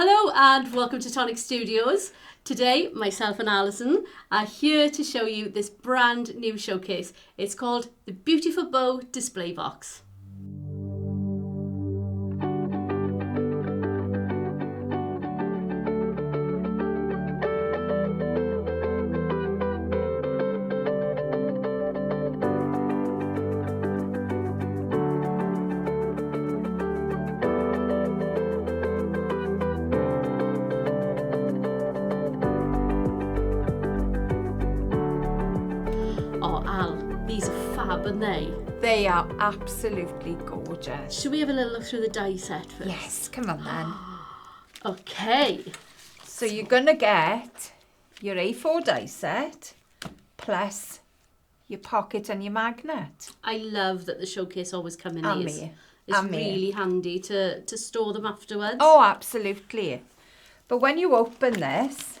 Hello and welcome to Tonic Studios. Today, myself and Alison are here to show you this brand new showcase. It's called the Beautiful Bow Display Box. Oh, Al, these are fab, aren't they? They are absolutely gorgeous. Should we have a little look through the die set first? Yes, come on then. Okay. So you're going to get your A4 die set plus your pocket and your magnet. I love that the showcase always come in And these. me. It's And me. really handy to store them afterwards. Oh, absolutely. But when you open this,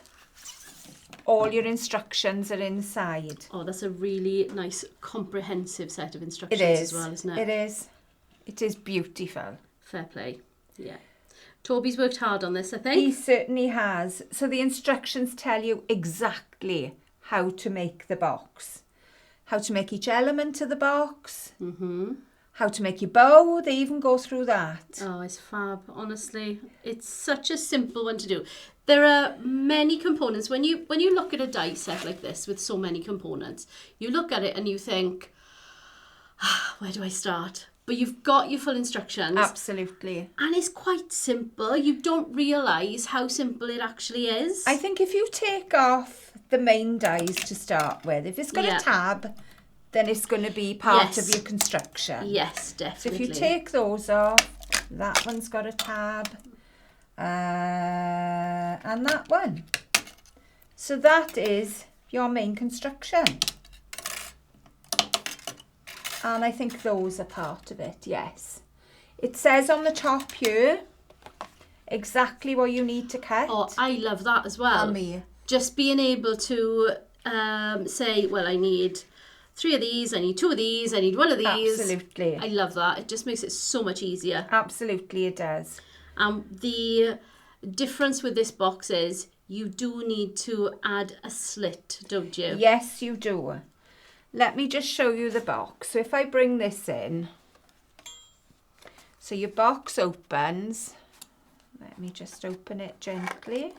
all your instructions are inside. Oh, that's a really nice, comprehensive set of It instructions is. as well, isn't it? It is. It is beautiful. Fair play. Yeah. Toby's worked hard on this, I think. He certainly has. So the instructions tell you exactly how to make the box. How to make each element of the box. How to make your bow. They even go through that. Oh, it's fab, honestly. It's such a simple one to do. There are many components. When you look at a die set like this with so many components, you look at it and you think, where do I start? But you've got your full instructions. Absolutely. And it's quite simple. You don't realise how simple it actually is. I think if you take off the main dies to start with, if it's got Yeah. a tab, then it's going to be part of Yes. your construction. Yes, So definitely. if you take those off, that one's got a tab, and that one. So that is your main construction. And I think those are part of it, yes. It says on the top here exactly what you need to cut. Oh, I love that as well. And me. Just being able to say, well, I need 3 of these, I need 2 of these, I need 1 of these. Absolutely. I love that. It just makes it so much easier. Absolutely it does. The difference with this box is you do need to add a slit, don't you? Yes, you do. Let me just show you the box. So if I bring this in, so your box opens. Let me just open it gently.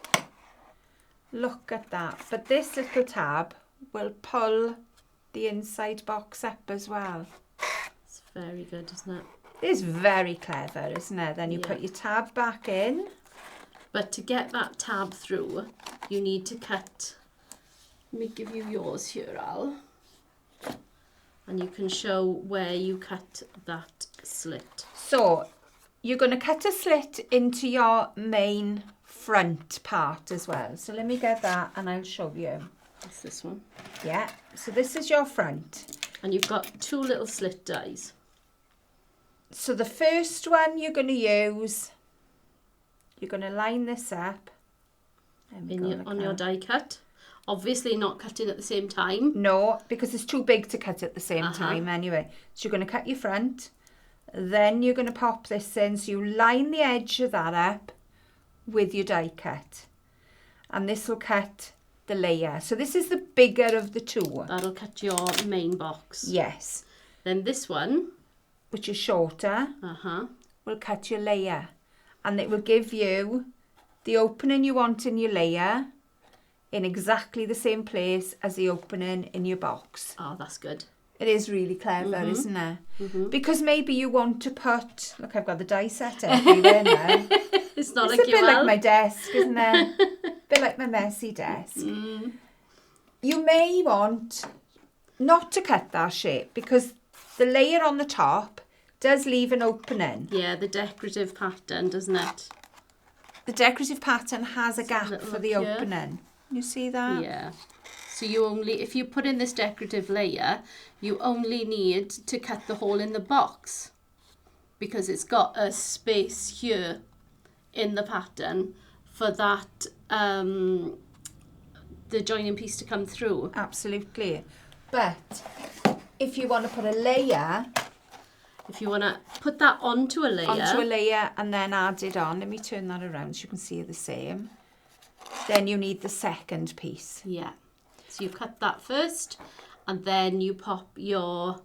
Look at that. But this little tab will pull the inside box up as well. It's very good, isn't it? It's very clever, isn't it? Then you Yeah. put your tab back in. But to get that tab through, you need to cut. Let me give you yours here, Al. And you can show where you cut that slit. So you're going to cut a slit into your main front part as well. So let me get that and I'll show you. That's this one. Yeah, so this is your front. And you've got 2 little slit dies. So the first one you're going to use, you're going to line this up. On your die cut. Obviously not cutting at the same time. No, because it's too big to cut at the same time anyway. So you're going to cut your front. Then you're going to pop this in. So you line the edge of that up with your die cut. And this will cut the layer. So this is the bigger of the 2. That'll cut your main box. Yes. Then this one. Which is shorter. Will cut your layer. And it will give you the opening you want in your layer in exactly the same place as the opening in your box. Oh, that's good. It is really clever, isn't it? Because maybe you want to put... Look, I've got the die set everywhere now. It's not It's like a you bit will. like my desk, isn't it? A bit like my messy desk. You may want not to cut that shape because the layer on the top does leave an opening. Yeah, the decorative pattern, doesn't it? The decorative pattern has a gap little for the look here. opening. You see that? Yeah. So you only, if you put in this decorative layer, you only need to cut the hole in the box because it's got a space here in the pattern for that, the joining piece to come through. Absolutely. But if you want to put a layer If you want to put that onto a layer. And then add it on. Let me turn that around so you can see the same. Then you need the second piece. Yeah. So you cut that first, and then you pop your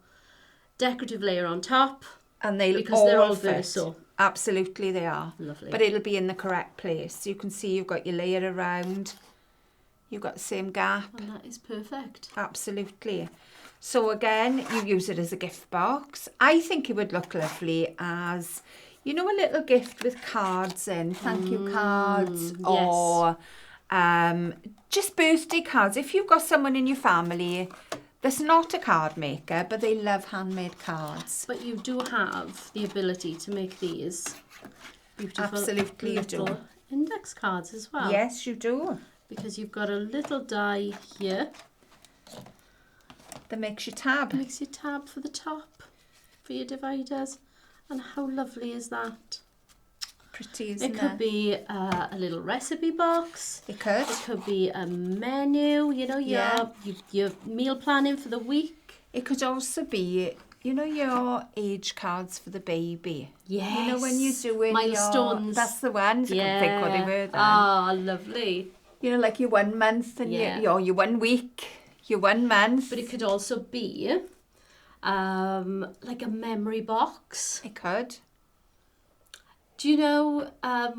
decorative layer on top. And they're all verso. Absolutely they are. Lovely. But it'll be in the correct place. You can see you've got your layer around. You've got the same gap. And that is perfect. Absolutely. So again, you use it as a gift box. I think it would look lovely as, you know, a little gift with cards in, thank you cards, or just birthday cards. If you've got someone in your family that's not a card maker, but they love handmade cards. But you do have the ability to make these beautiful Absolutely little index cards as well. Yes, you do. Because you've got a little die here. That makes your tab. Makes your tab for the top, for your dividers. And how lovely is that? Pretty, isn't it? It could be a little recipe box. It could. It could be a menu, you know, your meal planning for the week. It could also be, you know, your age cards for the baby. Yes. You know, when you're doing milestones. That's the ones. Yeah. I couldn't think what they were then. Ah, lovely. You know, like your 1 month and your 1 week, your 1 month. But it could also be like a memory box. It could. Do you know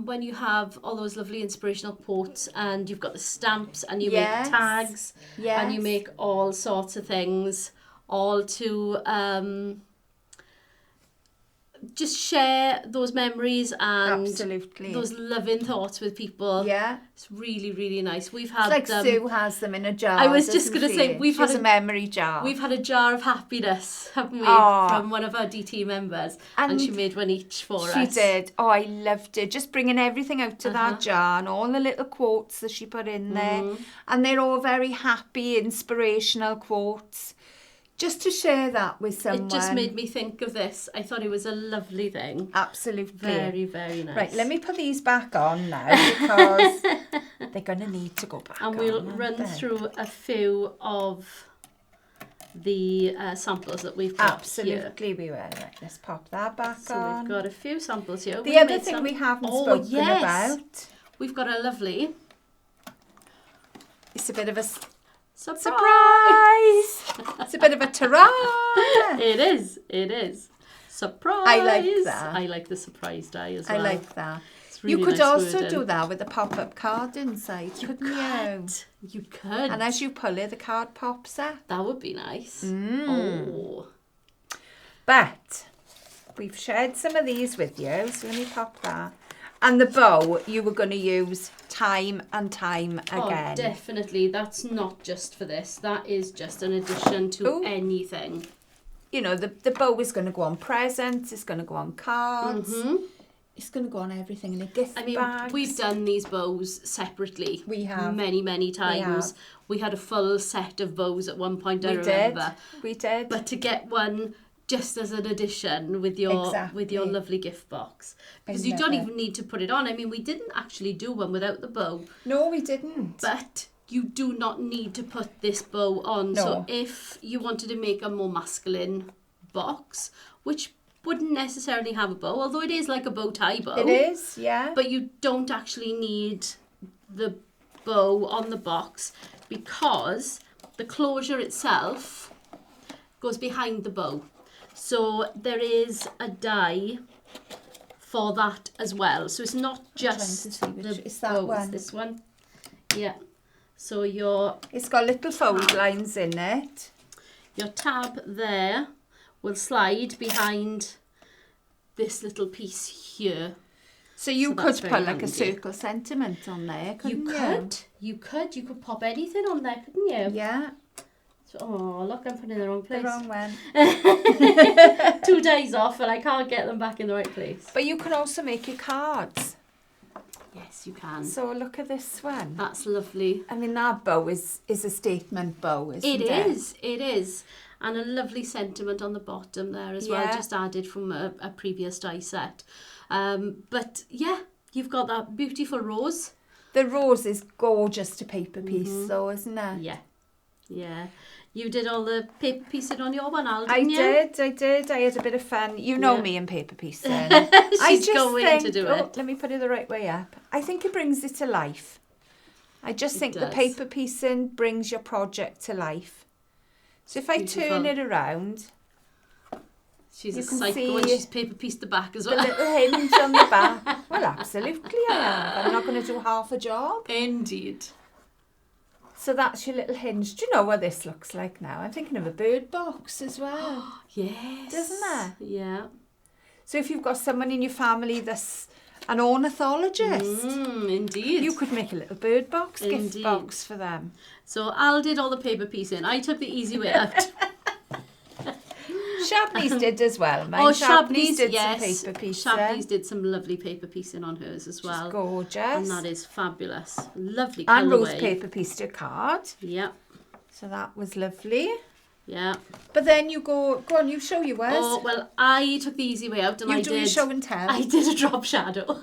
when you have all those lovely inspirational quotes and you've got the stamps and you make tags and you make all sorts of things, all to just share those memories and those loving thoughts with people. Yeah. It's really, really nice. We've had it's like Sue has them in a jar. I was just going to say, we've had a memory jar. We've had a jar of happiness, haven't we, from one of our DT members. And she made one each for us. She did. Oh, I loved it. Just bringing everything out to that jar and all the little quotes that she put in there. And they're all very happy, inspirational quotes. Just to share that with someone. It just made me think of this. I thought it was a lovely thing. Absolutely. Very, very nice. Right, let me put these back on now because they're going to need to go back on. And we'll run through a few of the samples that we've got Absolutely, we will. Right, let's pop that back on. So we've got a few samples here. The other thing we haven't spoken about. We've got a lovely... It's a bit of a... Surprise! It's a bit of a ta-ra! It is. Surprise! I like that. I like the surprise die as well. I like that. Really you could nice also wording. do that with a pop-up card inside, couldn't you? You could. And as you pull it, the card pops up. That would be nice. Oh. But we've shared some of these with you, so let me pop that. And the bow, you were going to use time and time again. Oh, definitely. That's not just for this. That is just an addition to anything. You know, the bow is going to go on presents. It's going to go on cards. It's going to go on everything in a gift bag. We've done these bows separately. We have. Many, many times. We had a full set of bows at one point, I remember. We did. But to get one... just as an addition with your lovely gift box, because you don't even need to put it on. I mean, we didn't actually do one without the bow. No, we didn't. But you do not need to put this bow on. No. So if you wanted to make a more masculine box, which wouldn't necessarily have a bow, although it is like a bow tie bow. It is, yeah. But you don't actually need the bow on the box because the closure itself goes behind the bow. So there is a die for that as well. So it's not just it's that one. This one. Yeah. So it's got little fold lines in it. Your tab there will slide behind this little piece here. So you could put like a circle sentiment on there, couldn't you? You could pop anything on there, couldn't you? Yeah. Oh, look, I'm putting it in the wrong place. The wrong one. 2 days off and I can't get them back in the right place. But you can also make your cards. Yes, you can. So look at this one. That's lovely. I mean, that bow is a statement bow, isn't it? It is. And a lovely sentiment on the bottom there as well, just added from a previous die set. But yeah, you've got that beautiful rose. The rose is gorgeous to paper piece though, isn't it? Yeah. You did all the paper piecing on your one, Al, I didn't you? did. I had a bit of fun. You know Yeah. me and paper piecing. She's going to do it. Let me put it the right way up. I think it brings it to life. I just think the does. paper piecing brings your project to life. So if I turn it around, She's you a can psycho and see she's paper pieced the back as the well. little hinge on the back. Well, absolutely I am. I'm not going to do half a job. Indeed. So that's your little hinge. Do you know what this looks like now? I'm thinking of a bird box as well. Yes. Doesn't it? Yeah. So if you've got someone in your family that's an ornithologist, Indeed. you could make a little bird box, gift Indeed. box for them. So Al did all the paper piecing. I took the easy way out. Shabney's did as well. Mine. Shabney's did yes. some paper piecing. Shabney's did some lovely paper piecing on hers as well. Just gorgeous. And that is fabulous. Lovely And colourway. Ruth paper pieced your card. Yeah. So that was lovely. Yeah. But then you go on, you show yours. Oh, well, I took the easy way out and you do your show and tell. I did a drop shadow.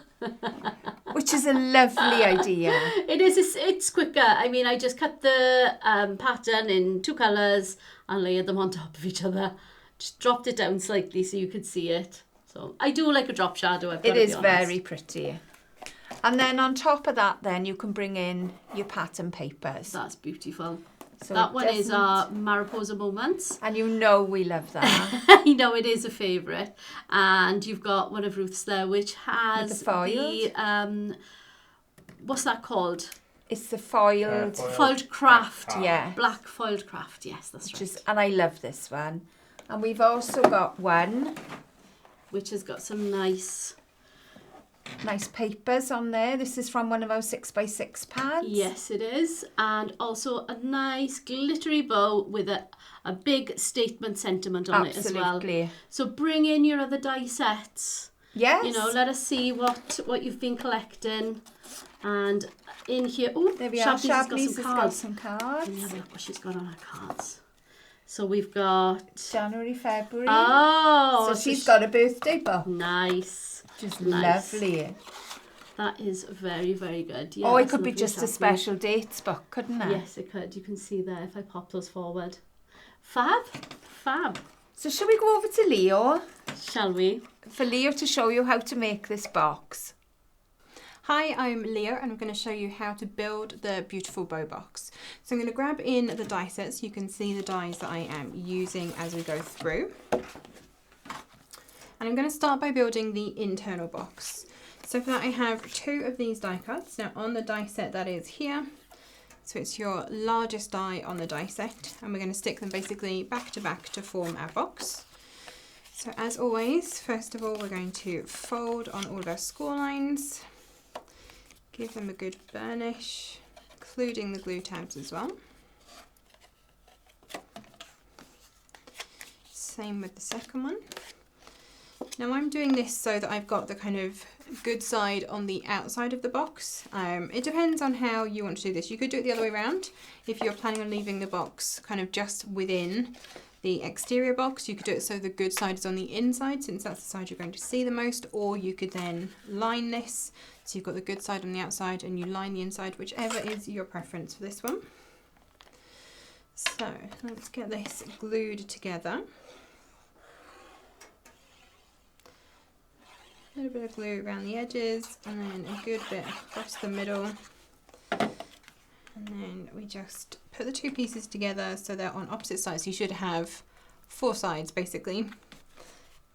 Which is a lovely idea. It is. It's quicker. I mean, I just cut the pattern in 2 colours and layered them on top of each other. Just dropped it down slightly so you could see it. So I do like a drop shadow. It is very pretty. And then on top of that, then you can bring in your pattern papers. That's beautiful. So that one is our Mariposa Moments. And you know we love that. I know it is a favourite. And you've got one of Ruth's there, which has with the foiled. What's that called? It's the foiled. Foiled craft. Yeah. Black foiled craft. Yes, that's right. And I love this one. And we've also got one which has got some nice papers on there. This is from one of our 6x6 pads. Yes, it is. And also a nice glittery bow with a big statement sentiment on it as well. Absolutely. So bring in your other die sets. Yes. You know, let us see what you've been collecting. And in here, oh, there we are. Shabney's has got some cards. Let me have a look what she's got on her cards. So we've got January, February. Oh, so she's got a birthday book. Nice. Just nice. Lovely. That is very, very good. Yeah, it could be just a special dates book, couldn't it? Yes, it could. You can see there if I pop those forward. Fab. So shall we go over to Leo? Shall we? For Leo to show you how to make this box. Hi, I'm Leah and I'm going to show you how to build the beautiful bow box. So I'm going to grab in the die sets so you can see the dies that I am using as we go through. And I'm going to start by building the internal box. So for that I have 2 of these die cuts. Now on the die set that is here, so it's your largest die on the die set, and we're going to stick them basically back to form our box. So as always, first of all we're going to fold on all of our score lines. Give them a good burnish, including the glue tabs as well. Same with the second one. Now I'm doing this so that I've got the kind of good side on the outside of the box. It depends on how you want to do this. You could do it the other way around. If you're planning on leaving the box kind of just within the exterior box, you could do it so the good side is on the inside, since that's the side you're going to see the most, or you could then line this so you've got the good side on the outside and you line the inside, whichever is your preference for this one. So let's get this glued together. A little bit of glue around the edges and then a good bit across the middle. And then we just put the 2 pieces together so they're on opposite sides. You should have 4 sides basically.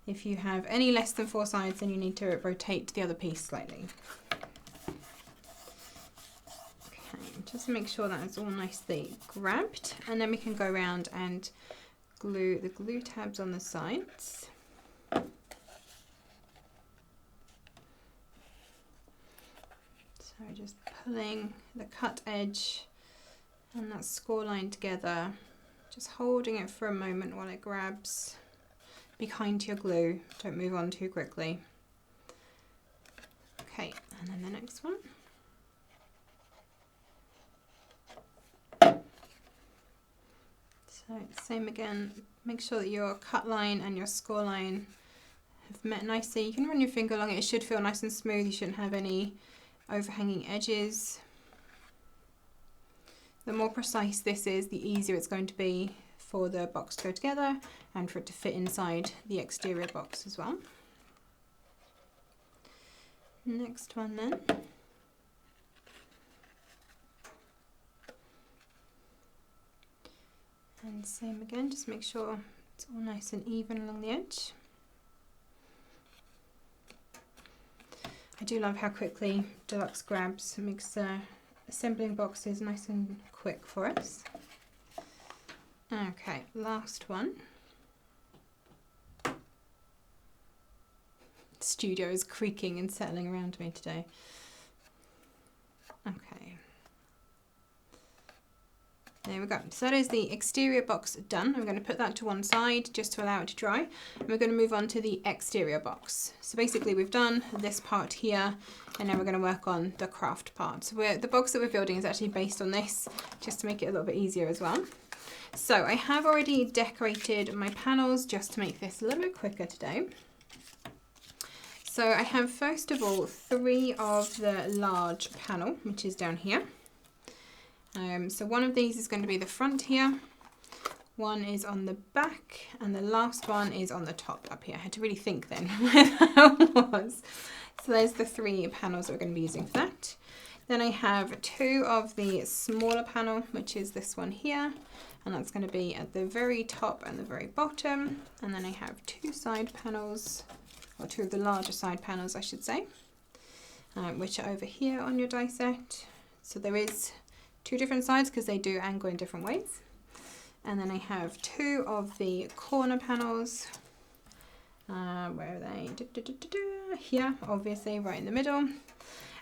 If you have any less than 4 sides, then you need to rotate the other piece slightly. Okay, just make sure that it's all nicely grabbed, and then we can go around and glue the glue tabs on the sides. So just pulling the cut edge and that score line together, just holding it for a moment while it grabs. Be kind to your glue, don't move on too quickly. Okay, and then the next one. So same again, make sure that your cut line and your score line have met nicely. You can run your finger along it, it should feel nice and smooth, you shouldn't have any overhanging edges. The more precise this is, the easier it's going to be for the box to go together and for it to fit inside the exterior box as well. Next one then. And same again, just make sure it's all nice and even along the edge. I do love how quickly Deluxe grabs. It makes assembling boxes nice and quick for us. Okay, last one. The studio is creaking and settling around me today. Okay. There we go. So that is the exterior box done. I'm going to put that to one side just to allow it to dry. And we're going to move on to the exterior box. So basically we've done this part here, and now we're going to work on the craft part. So the box that we're building is actually based on this, just to make it a little bit easier as well. So I have already decorated my panels just to make this a little bit quicker today. So I have first of all 3 of the large panel, which is down here. So one of these is going to be the front here, one is on the back, and the last one is on the top up here. I had to really think then where that was. So there's the 3 panels that we're going to be using for that. Then I have 2 of the smaller panel, which is this one here, and that's going to be at the very top and the very bottom. And then I have 2 side panels, or 2 of the larger side panels I should say, which are over here on your die set. So there is 2 different sides because they do angle in different ways. And then I have 2 of the corner panels. Where are they? Here, obviously, right in the middle.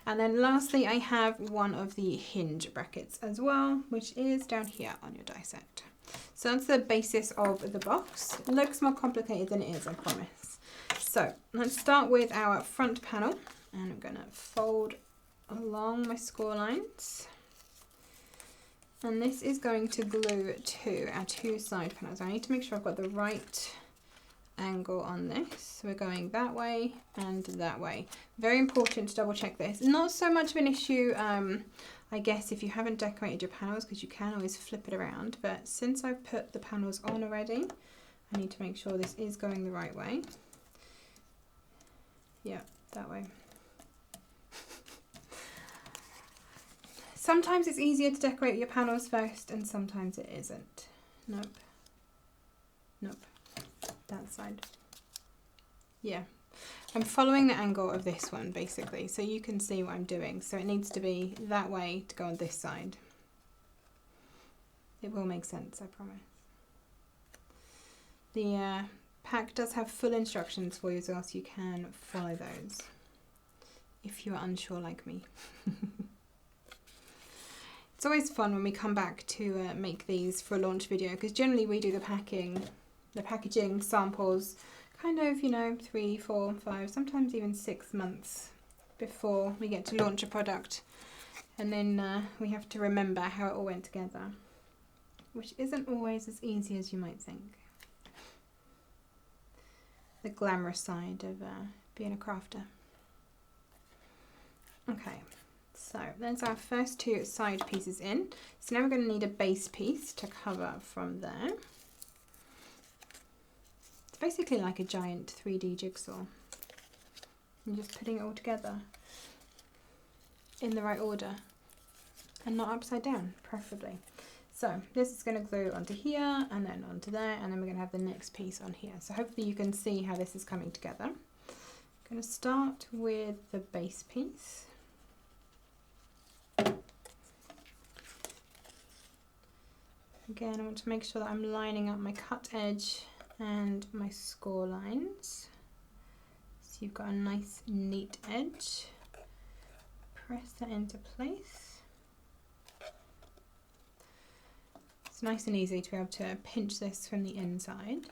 And then lastly, I have 1 of the hinge brackets as well, which is down here on your die set. So that's the basis of the box. It looks more complicated than it is, I promise. So let's start with our front panel, and I'm going to fold along my score lines. And this is going to glue to our 2 side panels. I need to make sure I've got the right angle on this. So we're going that way and that way. Very important to double check this. Not so much of an issue, I guess, if you haven't decorated your panels, because you can always flip it around. But since I've put the panels on already, I need to make sure this is going the right way. Yeah, that way. Sometimes it's easier to decorate your panels first, and sometimes it isn't. Nope. Nope. That side. Yeah. I'm following the angle of this one, basically, so you can see what I'm doing. So it needs to be that way to go on this side. It will make sense, I promise. The pack does have full instructions for you as well, so you can follow those if you're unsure like me. It's always fun when we come back to make these for a launch video, because generally we do the packaging samples kind of, you know, 3, 4, 5, sometimes even 6 months before we get to launch a product, and then we have to remember how it all went together, which isn't always as easy as you might think. The glamorous side of being a crafter. Okay. So there's our first 2 side pieces in. So now we're going to need a base piece to cover from there. It's basically like a giant 3D jigsaw. I'm just putting it all together in the right order and not upside down, preferably. So this is going to glue onto here and then onto there, and then we're going to have the next piece on here. So hopefully you can see how this is coming together. I'm going to start with the base piece. Again, I want to make sure that I'm lining up my cut edge and my score lines. So you've got a nice neat edge. Press that into place. It's nice and easy to be able to pinch this from the inside.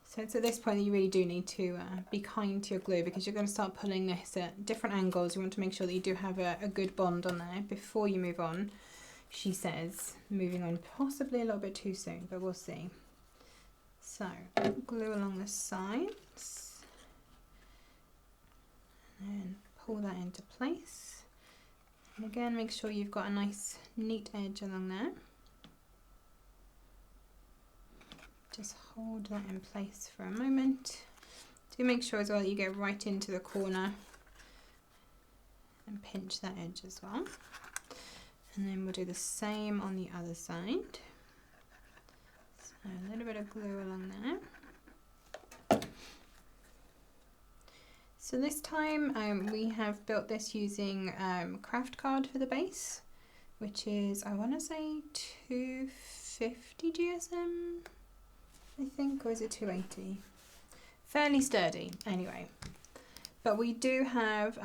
So it's at this point that you really do need to be kind to your glue, because you're going to start pulling this at different angles. You want to make sure that you do have a good bond on there before you move on. She says moving on possibly a little bit too soon, but we'll see. So glue along the sides and pull that into place. And again, make sure you've got a nice neat edge along there. Just hold that in place for a moment. Do make sure as well that you get right into the corner and pinch that edge as well. And then we'll do the same on the other side. So a little bit of glue along there. So this time we have built this using craft card for the base, which is, I want to say 250 GSM, I think, or is it 280? Fairly sturdy anyway. But we do have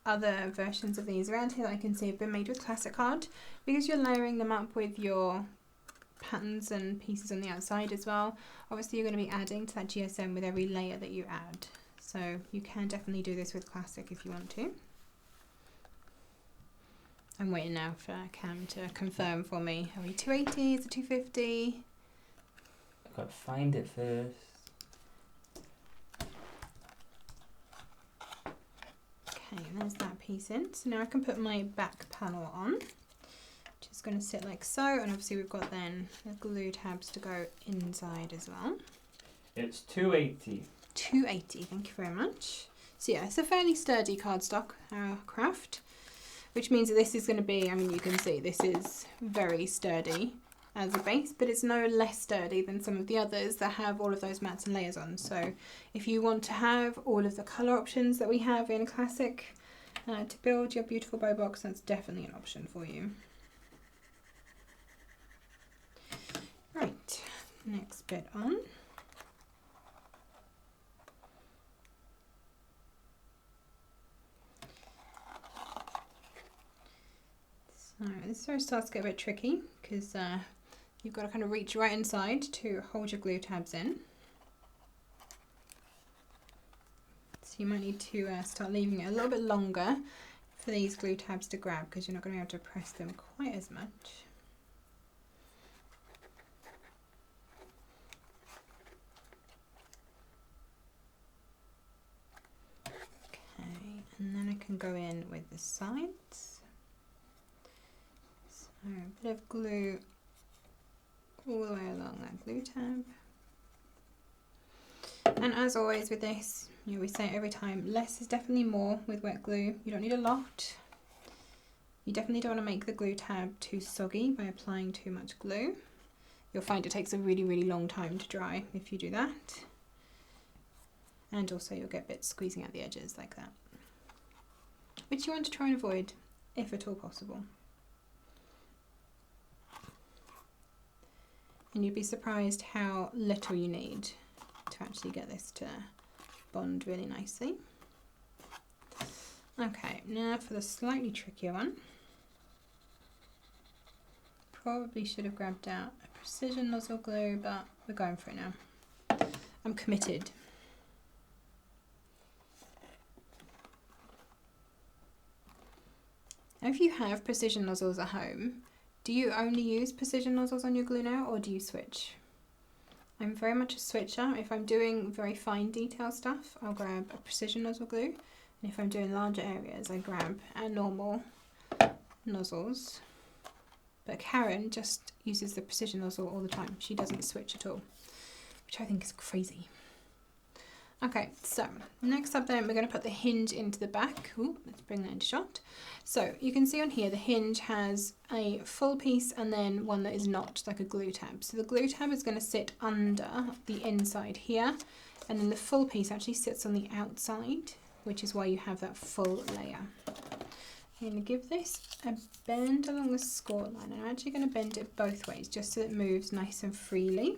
other versions of these around here that I can see have been made with classic card, because you're layering them up with your patterns and pieces on the outside as well. Obviously you're going to be adding to that GSM with every layer that you add. So you can definitely do this with classic if you want to. I'm waiting now for Cam to confirm for me. Are we 280? Is it 250? I've got to find it first. Okay, there's that piece in. So now I can put my back panel on, which is going to sit like so. And obviously we've got then the glue tabs to go inside as well. It's 280. 280, thank you very much. So yeah, it's a fairly sturdy cardstock craft, which means that this is going to be, I mean, you can see this is very sturdy as a base, but it's no less sturdy than some of the others that have all of those mats and layers on. So if you want to have all of the colour options that we have in Classic to build your beautiful bow box, that's definitely an option for you. Right, next bit on. So this is where it starts to get a bit tricky, because you've got to kind of reach right inside to hold your glue tabs in. So you might need to start leaving it a little bit longer for these glue tabs to grab, because you're not going to be able to press them quite as much. Okay, and then I can go in with the sides. So a bit of glue all the way along that glue tab. And as always with this, you know, we say it every time, less is definitely more with wet glue. You don't need a lot. You definitely don't want to make the glue tab too soggy by applying too much glue. You'll find it takes a really, really long time to dry if you do that. And also you'll get bits squeezing out the edges like that, which you want to try and avoid if at all possible. And you'd be surprised how little you need to actually get this to bond really nicely. Okay, now for the slightly trickier one. Probably should have grabbed out a precision nozzle glue, but we're going for it now. I'm committed. Now if you have precision nozzles at home, do you only use precision nozzles on your glue now, or do you switch? I'm very much a switcher. If I'm doing very fine detail stuff, I'll grab a precision nozzle glue. And if I'm doing larger areas, I grab our normal nozzles. But Karen just uses the precision nozzle all the time. She doesn't switch at all, which I think is crazy. Okay, so next up then we're going to put the hinge into the back. Ooh, let's bring that into shot. So you can see on here the hinge has a full piece and then one that is not, like a glue tab. So the glue tab is going to sit under the inside here, and then the full piece actually sits on the outside, which is why you have that full layer. I'm going to give this a bend along the score line. I'm actually going to bend it both ways just so it moves nice and freely.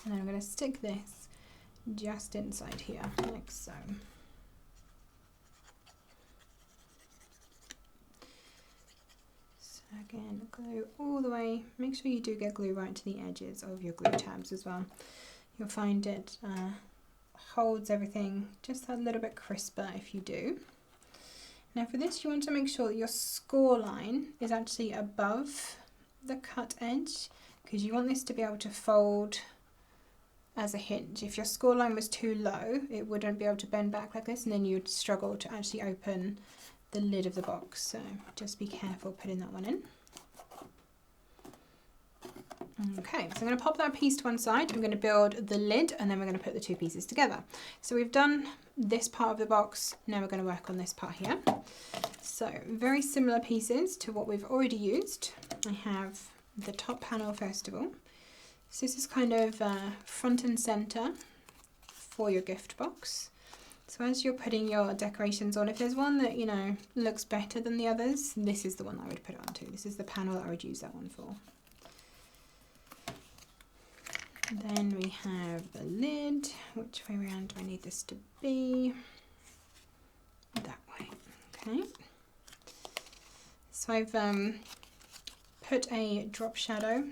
And then I'm going to stick this just inside here, like so. So again, glue all the way. Make sure you do get glue right to the edges of your glue tabs as well. You'll find it holds everything just a little bit crisper if you do. Now for this, you want to make sure that your score line is actually above the cut edge, because you want this to be able to fold as a hinge. If your score line was too low, it wouldn't be able to bend back like this, and then you'd struggle to actually open the lid of the box. So just be careful putting that one in. Okay, so I'm going to pop that piece to one side. I'm going to build the lid, and then we're going to put the two pieces together. So we've done this part of the box. Now we're going to work on this part here. So very similar pieces to what we've already used. I have the top panel first of all. So this is kind of front and center for your gift box. So as you're putting your decorations on, if there's one that, you know, looks better than the others, this is the one I would put it onto. This is the panel that I would use that one for. Then we have the lid. Which way around do I need this to be? That way. Okay. So I've put a drop shadow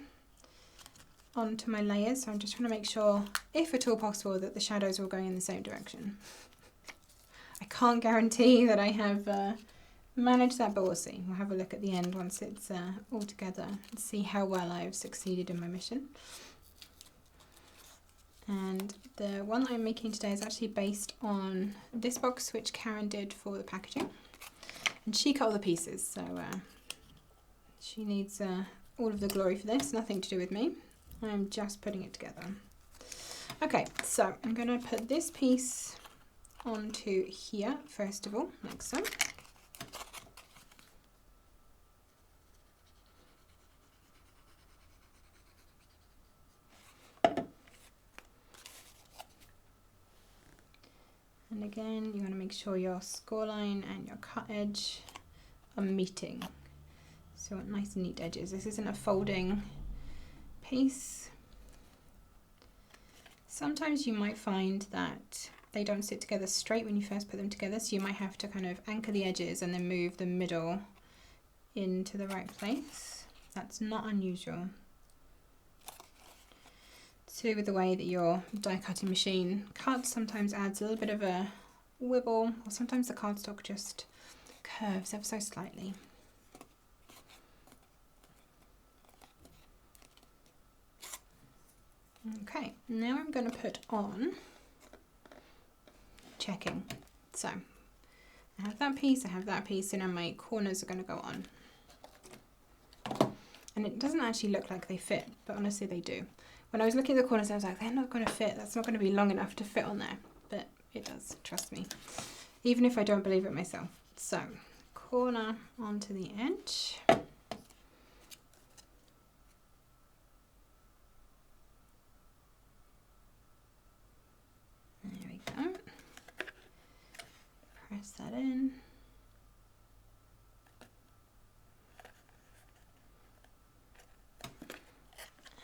onto my layers. So I'm just trying to make sure, if at all possible, that the shadows are all going in the same direction. I can't guarantee that I have managed that, but we'll see. We'll have a look at the end once it's all together and see how well I've succeeded in my mission. And the one that I'm making today is actually based on this box which Karen did for the packaging. And she cut all the pieces, so she needs all of the glory for this, nothing to do with me. I'm just putting it together. Okay, so I'm going to put this piece onto here first of all, like so. And again, you want to make sure your score line and your cut edge are meeting. So nice and neat edges. This isn't a folding piece. Sometimes you might find that they don't sit together straight when you first put them together, so you might have to kind of anchor the edges and then move the middle into the right place. That's not unusual. So with the way that your die cutting machine cuts, sometimes adds a little bit of a wibble, or sometimes the cardstock just curves ever so slightly. Okay, now I'm going to put on checking. So I have that piece, and now my corners are going to go on. And it doesn't actually look like they fit, but honestly they do. When I was looking at the corners, I was like, they're not going to fit. That's not going to be long enough to fit on there. But it does, trust me. Even if I don't believe it myself. So, corner onto the edge. There we go. Press that in.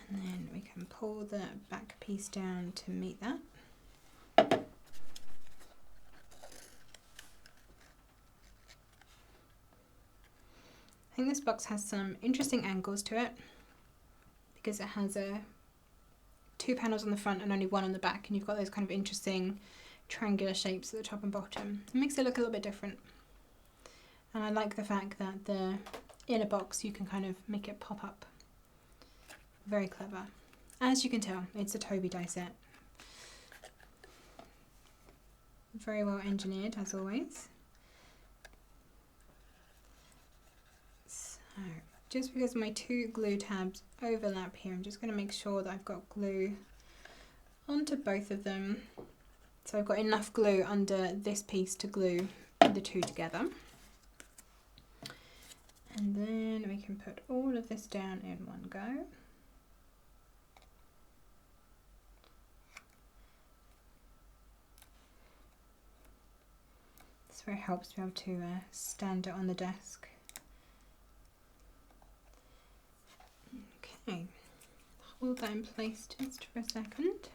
And then we can pull the back piece down to meet that. I think this box has some interesting angles to it because it has two panels on the front and only one on the back, and you've got those kind of interesting triangular shapes at the top and bottom. It makes it look a little bit different. And I like the fact that the inner box, you can kind of make it pop up. Very clever. As you can tell, it's a Toby die set. Very well engineered, as always. So, just because my two glue tabs overlap here, I'm just going to make sure that I've got glue onto both of them. So I've got enough glue under this piece to glue the two together. And then we can put all of this down in one go. This very helps me be able to stand it on the desk. Okay, hold that in place just for a second.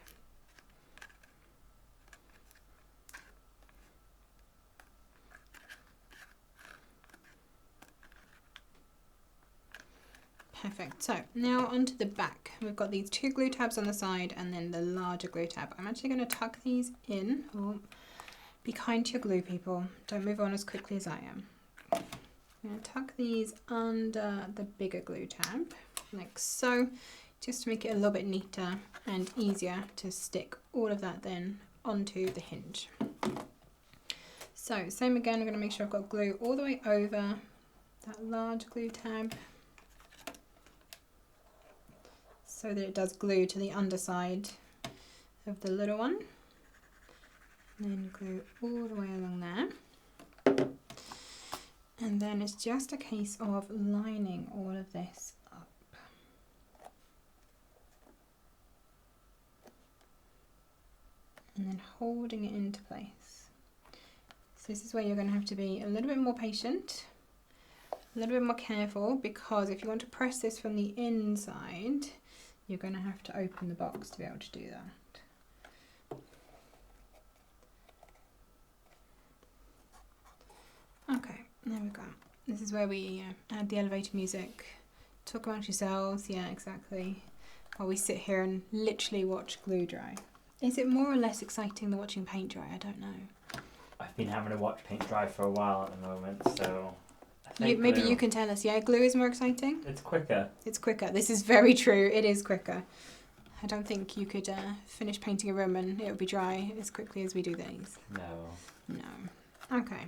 Perfect. So now onto the back. We've got these two glue tabs on the side and then the larger glue tab. I'm actually going to tuck these in. Oh, be kind to your glue, people. Don't move on as quickly as I am. I'm going to tuck these under the bigger glue tab, like so. just to make it a little bit neater and easier to stick all of that then onto the hinge. So same again, I'm going to make sure I've got glue all the way over that large glue tab so that it does glue to the underside of the little one. And then glue all the way along there. And then it's just a case of lining all of this up. And then holding it into place. So this is where you're going to have to be a little bit more patient, a little bit more careful, because if you want to press this from the inside, you're going to have to open the box to be able to do that. Okay, there we go. This is where we add the elevator music. Talk amongst yourselves, yeah, exactly. While we sit here and literally watch glue dry. Is it more or less exciting than watching paint dry? I don't know. I've been having to watch paint dry for a while at the moment, so I think Maybe glue, you can tell us. Yeah, glue is more exciting. it's quicker. It's quicker. This is very true. It is quicker. I don't think you could finish painting a room and it would be dry as quickly as we do these. No. No. Okay.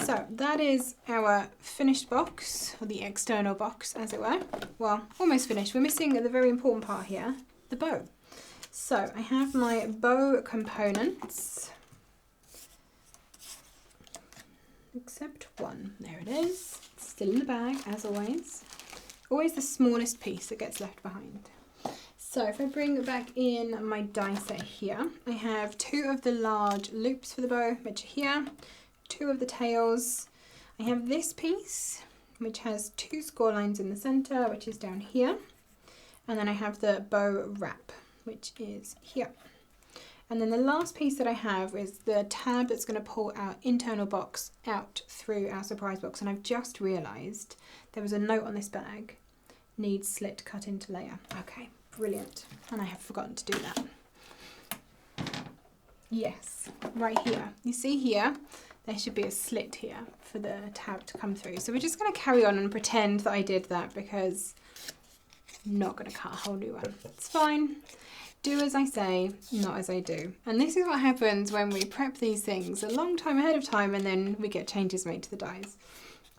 So that is our finished box, or the external box, as it were. Well, almost finished. We're missing the very important part here, the bow. So I have my bow components. Except one. There it is. It's still in the bag, as always. Always the smallest piece that gets left behind. So if I bring back in my die set here, I have 2 of the large loops for the bow, which are here, 2 of the tails. I have this piece, which has 2 score lines in the center, which is down here. And then I have the bow wrap, which is here. And then the last piece that I have is the tab that's going to pull our internal box out through our surprise box. And I've just realised there was a note on this bag, needs slit cut into layer. Okay, brilliant. And I have forgotten to do that. Yes, right here. You see here, there should be a slit here for the tab to come through. So we're just going to carry on and pretend that I did that, because I'm not going to cut a whole new one. It's fine. Do as I say, not as I do. And this is what happens when we prep these things a long time ahead of time and then we get changes made to the dies.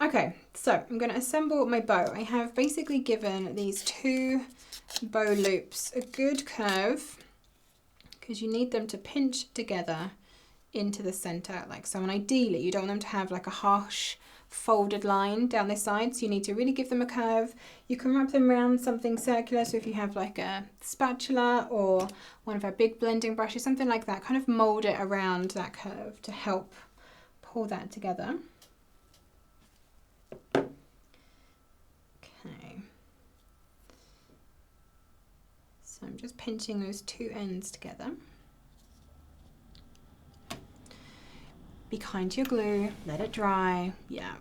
Okay, so I'm going to assemble my bow. I have basically given these 2 bow loops a good curve, because you need them to pinch together into the center like so. And ideally you don't want them to have like a harsh folded line down this side, so you need to really give them a curve. You can wrap them around something circular, so if you have like a spatula or one of our big blending brushes, something like that, kind of mold it around that curve to help pull that together. Okay, so I'm just pinching those 2 ends together. Be kind to your glue, let it dry, yeah.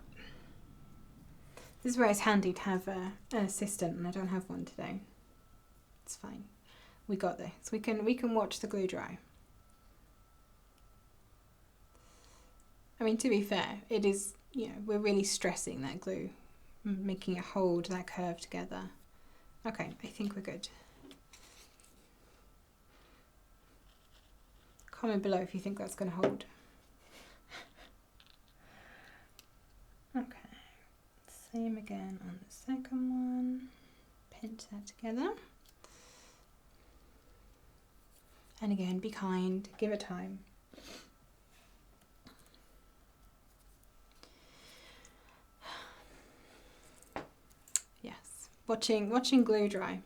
This is where it's handy to have an assistant, and I don't have one today. It's fine. We got this. We can watch the glue dry. I mean, to be fair, it is, you know, we're really stressing that glue, making it hold that curve together. Okay, I think we're good. Comment below if you think that's going to hold. Okay, same again on the second one. Pinch that together. And again, be kind, give it time. Yes, watching glue dry.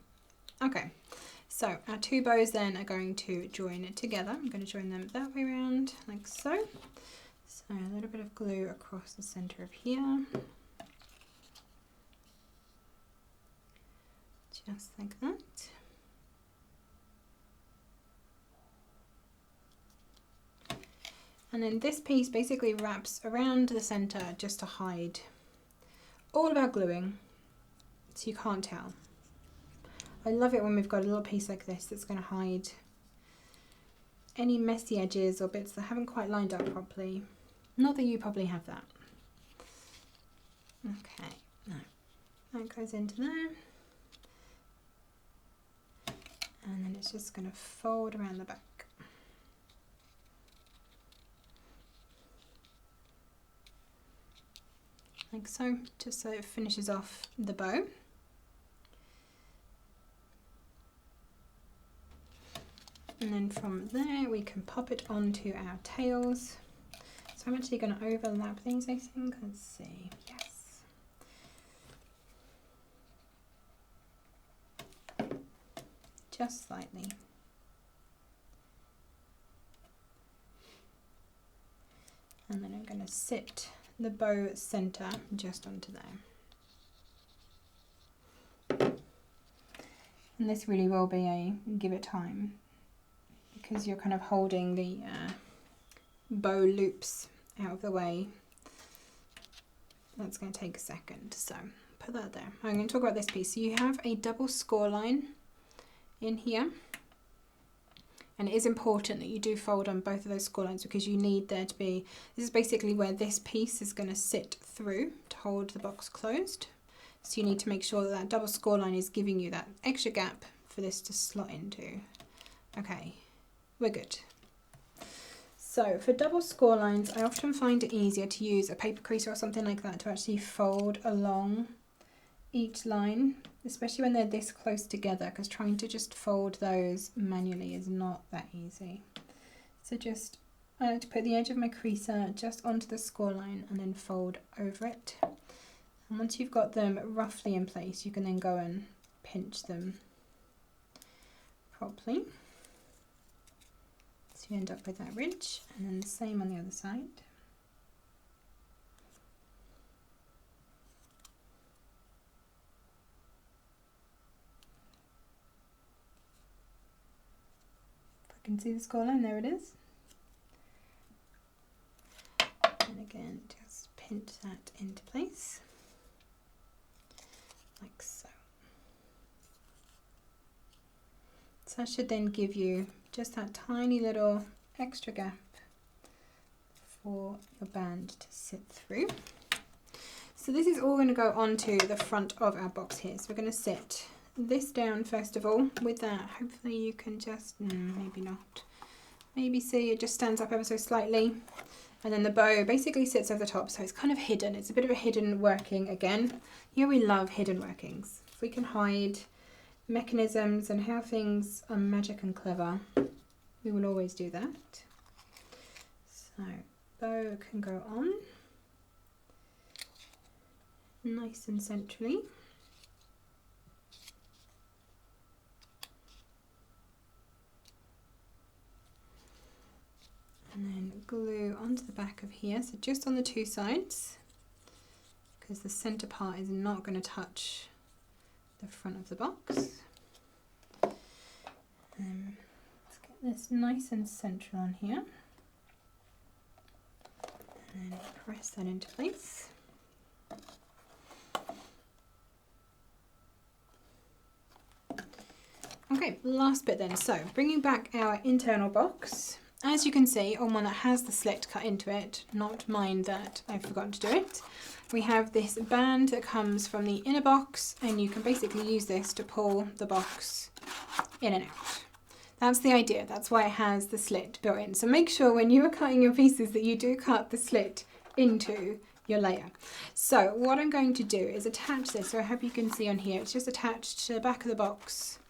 Okay, so our 2 bows then are going to join it together. I'm going to join them that way around, like so. So a little bit of glue across the center of here. Just like that. And then this piece basically wraps around the center just to hide all of our gluing, so you can't tell. I love it when we've got a little piece like this that's going to hide any messy edges or bits that haven't quite lined up properly. Not that you probably have that. Okay, no, that goes into there. And then it's just going to fold around the back. Like so, just so it finishes off the bow. And then from there we can pop it onto our tails. So I'm actually going to overlap these, I think. Let's see. Yes. Just slightly. And then I'm going to sit the bow center just onto there. And this really will be a give it time, because you're kind of holding the bow loops out of the way. That's going to take a second, so put that there. I'm going to talk about this piece. So you have a double score line in here, and it is important that you do fold on both of those score lines, because you need there to be, this is basically where this piece is going to sit through to hold the box closed. So you need to make sure that that double score line is giving you that extra gap for this to slot into. Okay, we're good. So for double score lines, I often find it easier to use a paper creaser or something like that to actually fold along each line, especially when they're this close together, because trying to just fold those manually is not that easy. So just, I like to put the edge of my creaser just onto the score line and then fold over it. And once you've got them roughly in place, you can then go and pinch them properly. So you end up with that ridge, and then the same on the other side. If I can see the score line, there it is. And again, just pinch that into place, like so. So that should then give you just that tiny little extra gap for your band to sit through. So this is all going to go onto the front of our box here. So we're going to sit this down first of all with that. Hopefully you can just, maybe not. Maybe see it just stands up ever so slightly. And then the bow basically sits over the top, so it's kind of hidden. It's a bit of a hidden working again. Here we love hidden workings. If we can hide mechanisms and how things are magic and clever, we will always do that. So bow can go on nice and centrally. And then glue onto the back of here, so just on the two sides, because the center part is not going to touch the front of the box. Let's get this nice and central on here, and then press that into place. Okay, last bit then. So bringing back our internal box. As you can see, on one that has the slit cut into it, not mine that I've forgotten to do it, we have this band that comes from the inner box, and you can basically use this to pull the box in and out. That's the idea. That's why it has the slit built in. So make sure when you are cutting your pieces that you do cut the slit into your layer. So what I'm going to do is attach this. So I hope you can see on here, it's just attached to the back of the box.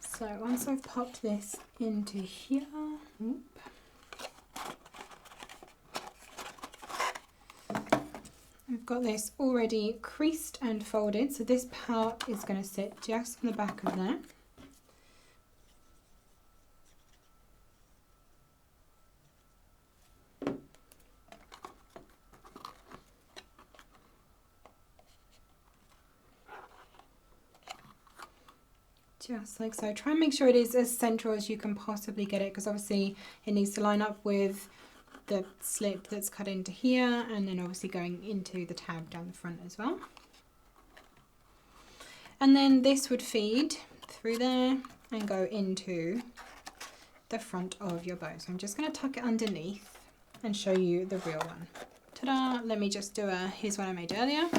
So once I've popped this into here, I've got this already creased and folded, so this part is going to sit just on the back of there. Just like so. Try and make sure it is as central as you can possibly get it, because obviously it needs to line up with the slit that's cut into here, and then obviously going into the tab down the front as well. And then this would feed through there and go into the front of your bow. So I'm just going to tuck it underneath and show you the real one. Ta-da! Let me just do here's one I made earlier.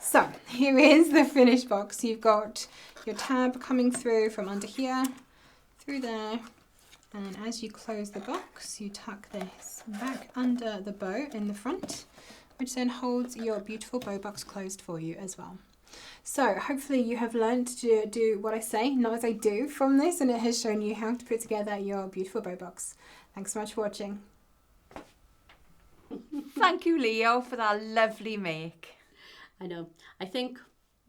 So here is the finished box. You've got your tab coming through from under here, through there, and as you close the box, you tuck this back under the bow in the front, which then holds your beautiful bow box closed for you as well. So hopefully you have learned to do what I say, not as I do from this, and it has shown you how to put together your beautiful bow box. Thanks so much for watching. Thank you, Leo, for that lovely make. I know. I think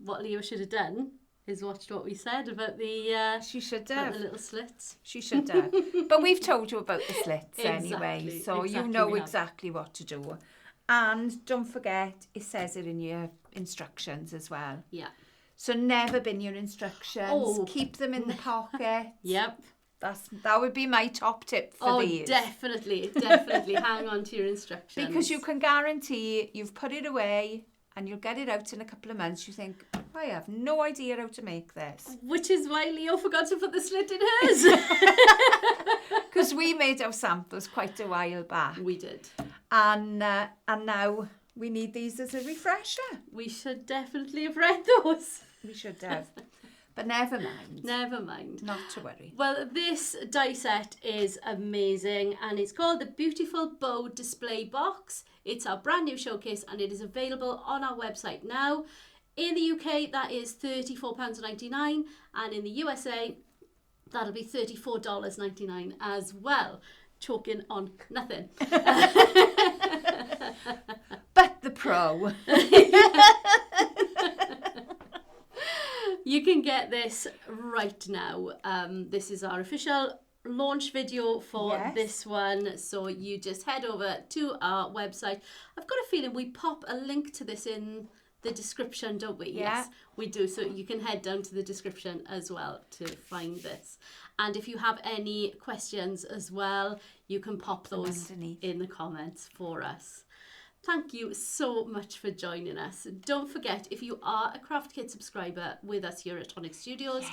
what Leo should have done is watched what we said about the She should about have. the little slits. She should have. But we've told you about the slits anyway, Exactly, so you exactly know we have. exactly what to do. And don't forget, it says it in your instructions as well. Yeah. So never bin your instructions. Oh. Keep them in the pocket. Yep. That would be my top tip for these. Definitely hang on to your instructions. Because you can guarantee you've put it away and you'll get it out in a couple of months. You think, I have no idea how to make this. Which is why Leo forgot to put the slit in hers. Because we made our samples quite a while back. We did. And now we need these as a refresher. We should definitely have read those. We should have. But never mind. Never mind. Not to worry. Well, this die set is amazing and it's called the Beautiful Bow Display Box. It's our brand new showcase and it is available on our website now. In the UK, that is £34.99 and in the USA, that'll be $34.99 as well. Choking on nothing. But the pro. You can get this right now. This is our official launch video for this one. So you just head over to our website. I've got a feeling we pop a link to this in the description, don't we? Yeah. Yes, we do. So you can head down to the description as well to find this. And if you have any questions as well, you can pop those underneath in the comments for us. Thank you so much for joining us. Don't forget, if you are a Craft Kit subscriber with us here at Tonic Studios,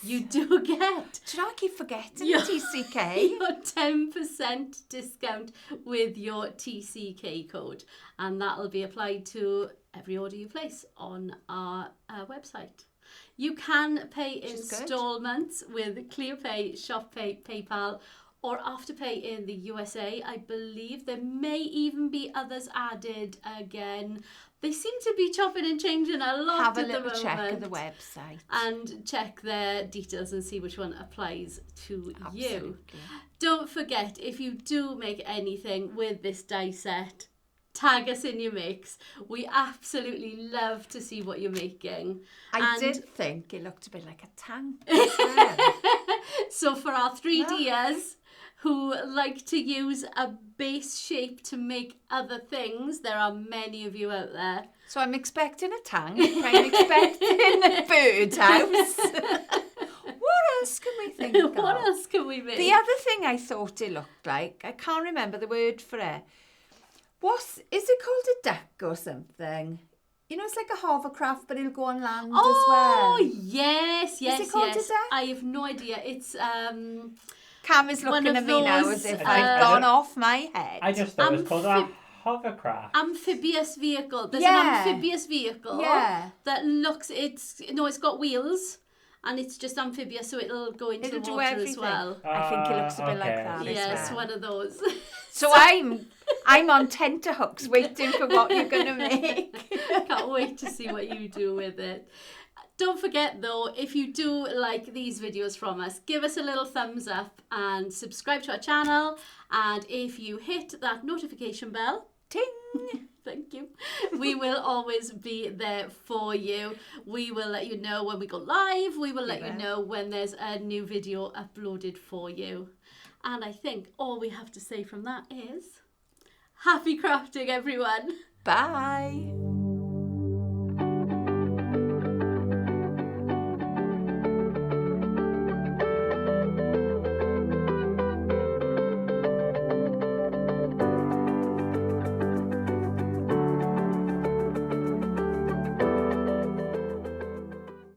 you do get... Do you know, I keep forgetting your, the TCK. Your 10% discount with your TCK code. And that'll be applied to every order you place on our website. You can pay installments with ClearPay, ShopPay, PayPal, or Afterpay in the USA. I believe there may even be others added again. They seem to be chopping and changing a lot at the moment. Have a little check of the website. And check their details and see which one applies to you. Absolutely. Don't forget, if you do make anything with this die set, tag us in your mix. We absolutely love to see what you're making. I did think it looked a bit like a tank as well. So for our 3Ders who like to use a base shape to make other things, there are many of you out there. So I'm expecting a tank. I'm expecting a birdhouse. What else can we think of? What else can we make? The other thing I thought it looked like, I can't remember the word for it. Is it called a duck or something? You know, it's like a hovercraft, but it'll go on land as well. Oh, yes. Is it called a duck? I have no idea. It's Cam is looking at me now as if I've gone off my head. I just thought it was called a hovercraft. Amphibious vehicle. There's an amphibious vehicle that looks, it's got wheels and it's just amphibious, so it'll go into the water as well. I think it looks a bit like that. Yes, one of those. So I'm on tenterhooks waiting for what you're going to make. Can't wait to see what you do with it. Don't forget though, if you do like these videos from us, give us a little thumbs up and subscribe to our channel. And if you hit that notification bell, ting, thank you, we will always be there for you. We will let you know when we go live. We will let you know when there's a new video uploaded for you. And I think all we have to say from that is, happy crafting, everyone. bye.